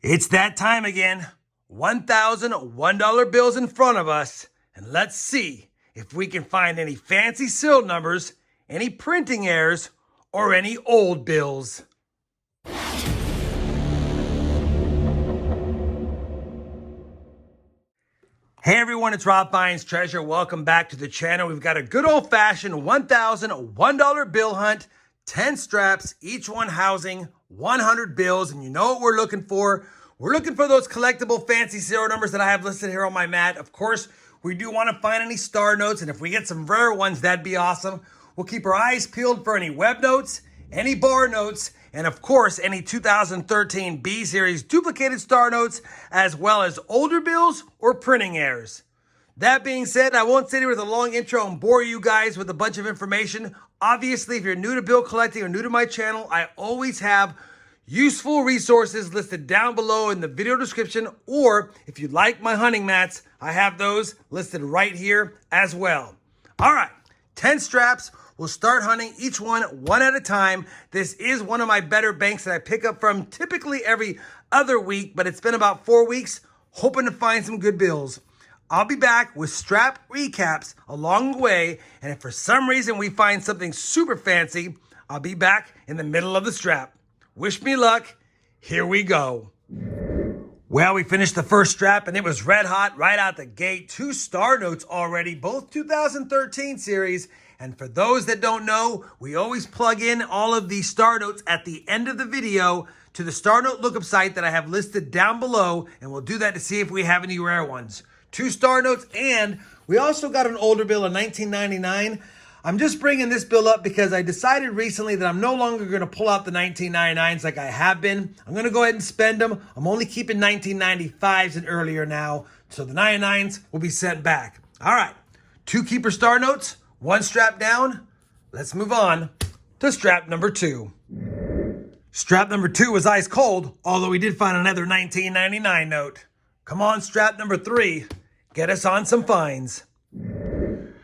It's that time again. $1,001 bills in front of us. And let's see if we can find any fancy serial numbers, any printing errors, or any old bills. Hey everyone, it's Rob Finds Treasure. Welcome back to the channel. We've got a good old-fashioned $1,001 bill hunt, 10 straps, each one housing 100 bills. And you know what we're looking for? We're looking for those collectible fancy serial numbers that I have listed here on my mat. Of course, we do want to find any star notes, and if we get some rare ones, that'd be awesome. We'll keep our eyes peeled for any web notes, any bar notes, and of course, any 2013 B Series duplicated star notes, as well as older bills or printing errors. That being said, I won't sit here with a long intro and bore you guys with a bunch of information. Obviously, if you're new to bill collecting or new to my channel, I always have useful resources listed down below in the video description, or if you like my hunting mats, I have those listed right here as well. All right, 10 straps. We'll start hunting each one at a time. This is one of my better banks that I pick up from typically every other week, but it's been about 4 weeks, hoping to find some good bills. I'll be back with strap recaps along the way, and if for some reason we find something super fancy, I'll be back in the middle of the strap. Wish me luck. Here we go. Well, we finished the first strap and it was red hot right out the gate. 2 star notes already, both 2013 series. And for those that don't know, we always plug in all of these star notes at the end of the video to the star note lookup site that I have listed down below. And we'll do that to see if we have any rare ones. 2 star notes, and we also got an older bill in 1999. I'm just bringing this bill up because I decided recently that I'm no longer going to pull out the 1999s like I have been. I'm going to go ahead and spend them. I'm only keeping 1995s and earlier now, so the 99s will be sent back. All right, 2 keeper star notes, 1 strap down. Let's move on to strap number 2. Strap number 2 was ice cold, although we did find another 1999 note. Come on, strap number 3. Get us on some finds.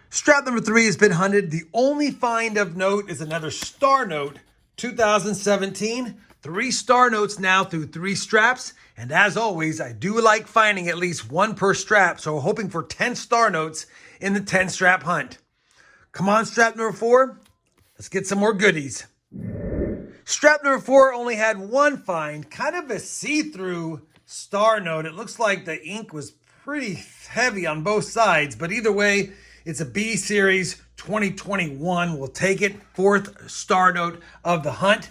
Strap number 3 has been hunted. The only find of note is another star note, 2017. 3 star notes now through 3 straps. And as always, I do like finding at least 1 per strap. So we're hoping for 10 star notes in the 10 strap hunt. Come on, strap number 4. Let's get some more goodies. Strap number 4 only had 1 find, kind of a see-through star note. It looks like the ink was pretty heavy on both sides, but either way, it's a B Series 2021. We'll take it. 4th star note of the hunt.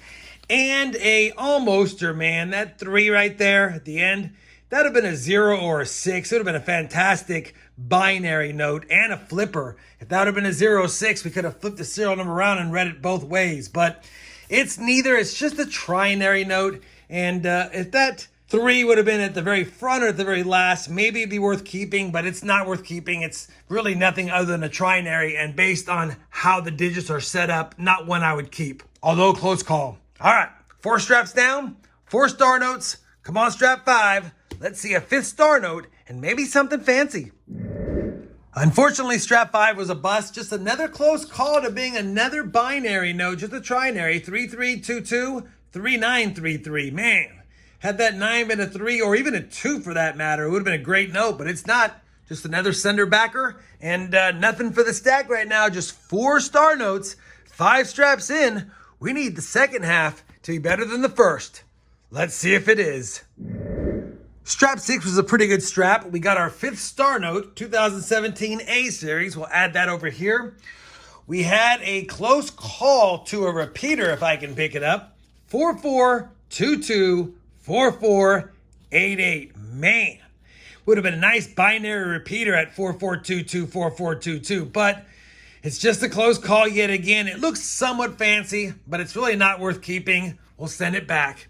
And a almoster, man. That 3 right there at the end, that would have been a 0 or a 6. It would have been a fantastic binary note and a flipper. If that would have been a 0 or 6, we could have flipped the serial number around and read it both ways. But it's neither. It's just a trinary note. And if that 3 would have been at the very front or at the very last, maybe it'd be worth keeping, but it's not worth keeping. It's really nothing other than a trinary, and based on how the digits are set up, not one I would keep, although close call. All right, 4 straps down, 4 star notes. Come on, strap 5. Let's see a 5th star note and maybe something fancy. Unfortunately, strap 5 was a bust. Just another close call to being another binary note, just a trinary, 3322 3933. Man. Had that 9 been a 3 or even a 2 for that matter, it would have been a great note, but it's not. Just another sender backer and nothing for the stack right now. Just 4 star notes, 5 straps in. We need the second half to be better than the first. Let's see if it is. Strap 6 was a pretty good strap. We got our 5th star note, 2017 A Series. We'll add that over here. We had a close call to a repeater, if I can pick it up. 4422 4488. Man, would have been a nice binary repeater at 4422 4422, but it's just a close call yet again. It looks somewhat fancy, but it's really not worth keeping. We'll send it back.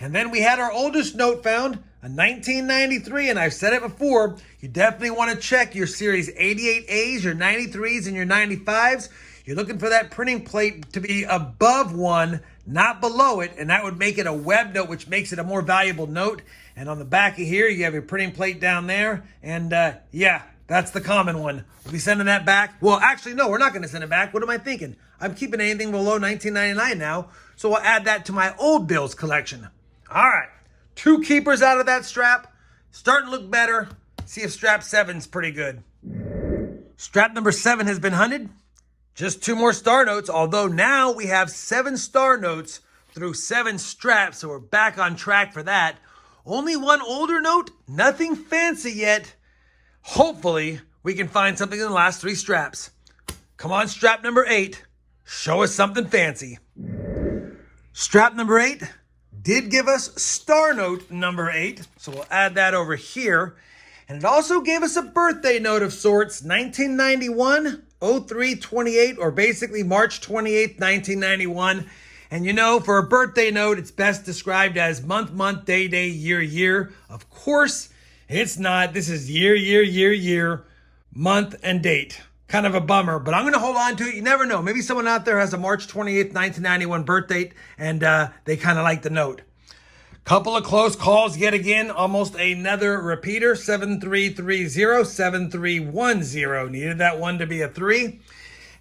And then we had our oldest note found, a 1993, and I've said it before, you definitely want to check your Series 88As, your 93s, and your 95s. You're looking for that printing plate to be above 1, not below it, and that would make it a web note, which makes it a more valuable note. And on the back of here, you have your printing plate down there, and yeah, that's the common one. We'll be sending that back. Well, actually, no, we're not going to send it back. What am I thinking? I'm keeping anything below $19.99 now, so I'll add that to my old bills collection. All right, 2 keepers out of that strap. Starting to look better. See if strap 7's pretty good. Strap number 7 has been hunted. Just 2 more star notes, although now we have 7 star notes through 7 straps, so we're back on track for that. Only 1 older note, nothing fancy yet. Hopefully, we can find something in the last 3 straps. Come on, strap number 8. Show us something fancy. Strap number 8 did give us star note number 8, so we'll add that over here. And it also gave us a birthday note of sorts, 1991, 0328, or basically March 28th, 1991. And you know, for a birthday note, it's best described as month, month, day, day, year, year. Of course, it's not. This is year, year, year, year, month, and date. Kind of a bummer, but I'm going to hold on to it. You never know. Maybe someone out there has a March 28th, 1991 birth date, and they kind of like the note. Couple of close calls yet again. Almost another repeater. 7330, 7310. Needed that 1 to be a 3.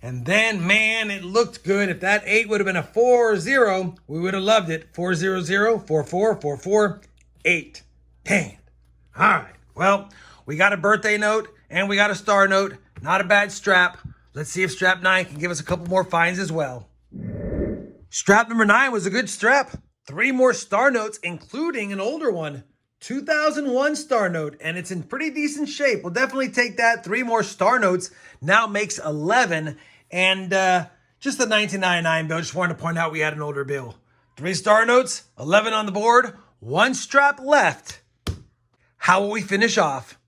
And then, man, it looked good. If that 8 would have been a 4 or 0, we would have loved it. 400, 44, 44, 8. Dang it. All right. Well, we got a birthday note and we got a star note. Not a bad strap. Let's see if strap 9 can give us a couple more finds as well. Strap number 9 was a good strap. 3 more star notes, including an older one. 2001 star note, and it's in pretty decent shape. We'll definitely take that. 3 more star notes now makes 11. And just the 1999 bill. Just wanted to point out we had an older bill. 3 star notes, 11 on the board, 1 strap left. How will we finish off?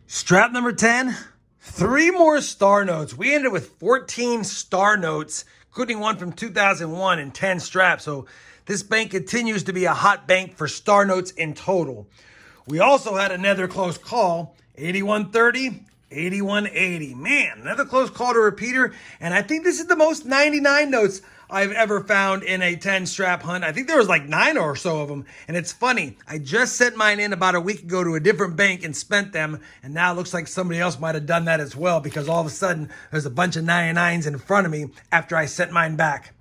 Strap number 10. 3 more star notes. We ended with 14 star notes, including one from 2001 and 10 straps. So this bank continues to be a hot bank for star notes in total. We also had another close call, 8130, 8180. Man, another close call to repeater. And I think this is the most 99 notes I've ever found in a 10 strap hunt. I think there was like 9 or so of them. And it's funny, I just sent mine in about a week ago to a different bank and spent them. And now it looks like somebody else might have done that as well, because all of a sudden there's a bunch of 99s in front of me after I sent mine back.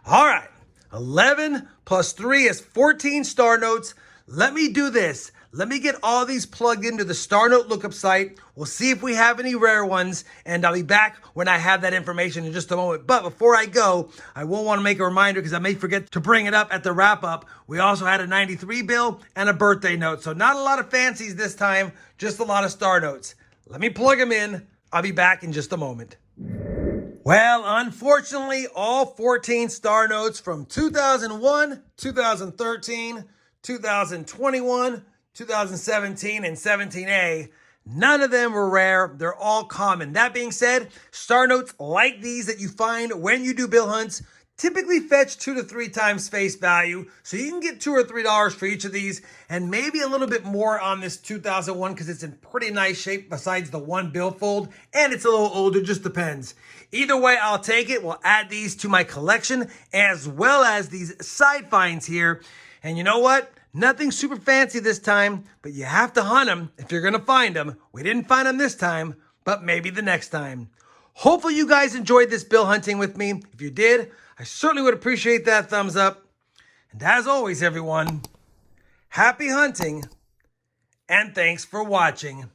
All right, 11 plus 3 is 14 star notes. Let me do this. Let me get all these plugged into the Star Note lookup site. We'll see if we have any rare ones, and I'll be back when I have that information in just a moment. But before I go, I will want to make a reminder, because I may forget to bring it up at the wrap-up. We also had a 93 bill and a birthday note. So not a lot of fancies this time, just a lot of Star Notes. Let me plug them in. I'll be back in just a moment. Well, unfortunately, all 14 star notes from 2001, 2013, 2021, 2017, and 17A, none of them were rare. They're all common. That being said, star notes like these that you find when you do bill hunts typically fetch 2 to 3 times face value. So you can get $2 or $3 for each of these, and maybe a little bit more on this 2001 because it's in pretty nice shape besides the 1 billfold, and it's a little older, just depends. Either way, I'll take it. We'll add these to my collection as well as these side finds here. And you know what? Nothing super fancy this time, but you have to hunt them if you're going to find them. We didn't find them this time, but maybe the next time. Hopefully you guys enjoyed this bill hunting with me. If you did, I certainly would appreciate that thumbs up. And as always, everyone, happy hunting and thanks for watching.